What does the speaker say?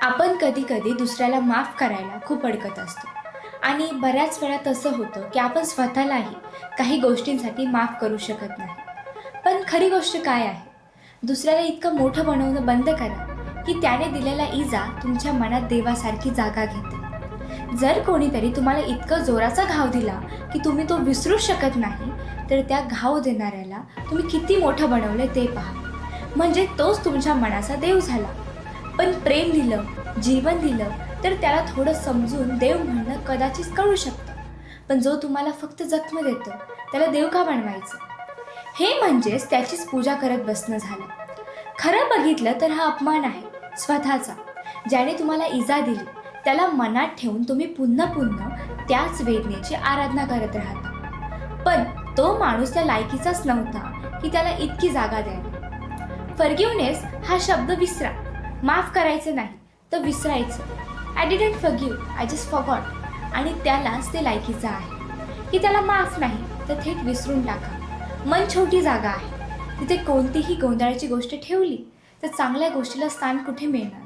आपण कधी-कधी दुसऱ्याला माफ करायला खूप अडकत असतो आणि बऱ्याच वेळा तसं होतं, की आपण स्वतःलाही काही गोष्टींसाठी माफ करू शकत नाही. पण खरी गोष्ट काय आहे? दुसऱ्याला इतकं मोठं बनवणं बंद करा, की त्याने दिलेला इजा तुमच्या मनात देवासारखी जागा घेते. जर कोणीतरी तुम्हाला इतकं जोराचा घाव दिला, की तुम्ही तो विसरूच शकत नाही, तर त्या घाव देणाऱ्याला तुम्ही किती मोठं बनवलंय ते पहा. म्हणजे तोच तुमच्या मनाचा देव झाला. पण प्रेम दिलं, जीवन दिलं, तर त्याला थोडं समजून देव म्हणणं कदाचित कळू शकतं. पण जो तुम्हाला फक्त जखम देतो, त्याला देव का बनवायचं? हे म्हणजेच त्याचीच पूजा करत बसणं झालं. खरं बघितलं तर हा अपमान आहे स्वतःचा. ज्याने तुम्हाला इजा दिली, त्याला मनात ठेवून तुम्ही पुन्हा पुन्हा त्याच वेदनेची आराधना करत राहता. पण तो माणूस त्या लायकीचाच नव्हता, की त्याला इतकी जागा द्यावी. फॉरगिव्हनेस हा शब्द विसरा. माफ करायचं नाही, तर विसरायचं. I didn't forgive, I just forgot. आणि त्यालाच ते लायकीचं आहे, की त्याला माफ नाही, तर थेट विसरून टाका. मन छोटी जागा आहे. तिथे कोणतीही गोंधळाची गोष्ट ठेवली, तर चांगल्या गोष्टीला स्थान कुठे मिळणार?